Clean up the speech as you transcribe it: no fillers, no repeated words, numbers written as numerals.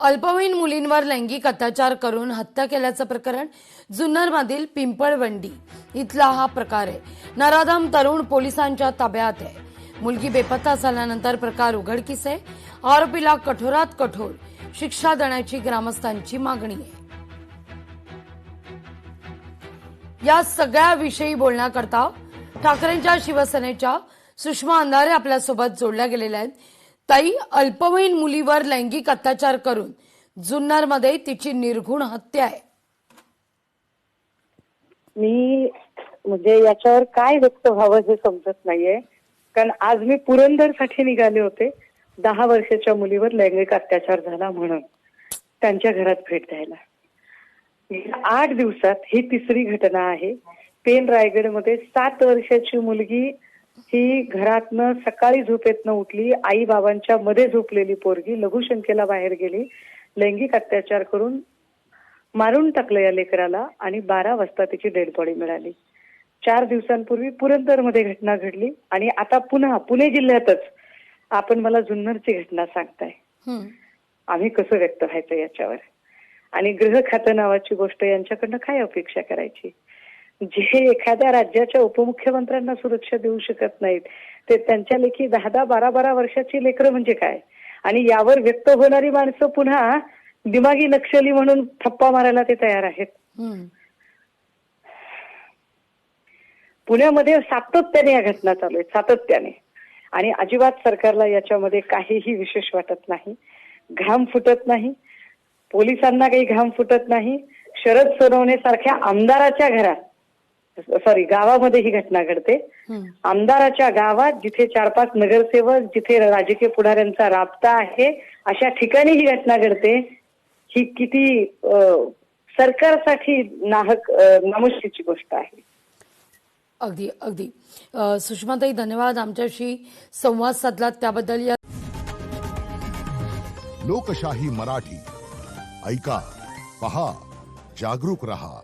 अल्पवयीन मुलींवर लैंगिक अत्याचार करून हत्या केल्याचं प्रकरण जुन्नरमधील पिंपळवंडी इथला हा प्रकार आहे। नराधम तरुण पोलिसांच्या ताब्यात आहे। मुलगी बेपत्ता झाल्यानंतर प्रकार उघडकीस आहे। आरोपीला कठोरात कठोर शिक्षा देण्याची ग्रामस्थांची मागणी आहे। या सगळ्याविषयी बोलण्याकरता ठाकरेंच्या शिवसेनेच्या सुषमा अंधारे आपल्यासोबत जोडल्या गेलेल्या आहेत। ताई, अल्पवयीन मुलीवर लैंगिक अत्याचार करून जुन्नरमध्ये तिची निर्घुण हत्या आहे। मी म्हणजे याच्यावर काय व्यक्त व्हावं हे समजत नाहीये। कारण आज मी पुरंदरसाठी निघाले होते 10 वर्षाच्या मुलीवर लैंगिक अत्याचार झाला म्हणून त्यांच्या घरात भेट द्यायला। 8 दिवसात ही तिसरी घटना आहे। पेन रायगडमध्ये 7 वर्षाची मुलगी ही घरातनं सकाळी झोपेतनं उठली, आई बाबांच्या मध्ये झोपलेली पोरगी लघुशंकेला बाहेर गेली, लैंगिक अत्याचार करून मारून टाकलं या लेकराला आणि 12 वाजता तिची डेड बॉडी मिळाली। 4 दिवसांपूर्वी पुरंदरमध्ये घटना घडली आणि आता पुन्हा पुणे जिल्ह्यातच आपण मला जुन्नरची घटना सांगताय। आम्ही कसं व्यक्त व्हायचं याच्यावर? आणि गृह खातं नावाची गोष्ट यांच्याकडनं काय अपेक्षा करायची? जे एखाद्या राज्याच्या उपमुख्यमंत्र्यांना सुरक्षा देऊ शकत नाहीत ते त्यांच्या लेखी 10-10, 12-12 वर्षाची लेकरं म्हणजे काय? आणि यावर व्यक्त होणारी माणसं पुन्हा दिमागी नक्षली म्हणून थप्पा मारायला ते तयार आहेत। पुण्यामध्ये सातत्याने या घटना चालू आहेत, सातत्याने, आणि अजिबात सरकारला याच्यामध्ये काहीही विशेष वाटत नाही, घाम फुटत नाही, पोलिसांना काही घाम फुटत नाही। शरद सोनवणे सारख्या आमदाराच्या घरात गावामध्ये ही घटना घडते। आमदाराच्या गावात जिथे 4-5 नगरसेवक, जिथे राजकीय पुढाऱ्यांचा राबता आहे, अशा ठिकाणी ही घटना घडते। ही किती सरकारसाठी नामुष्कीची गोष्ट आहे। अगदी अगदी सुषमाताई, धन्यवाद आमच्याशी संवाद साधलात त्याबद्दल। लोकशाही मराठी ऐका, पहा, जागरूक रहा।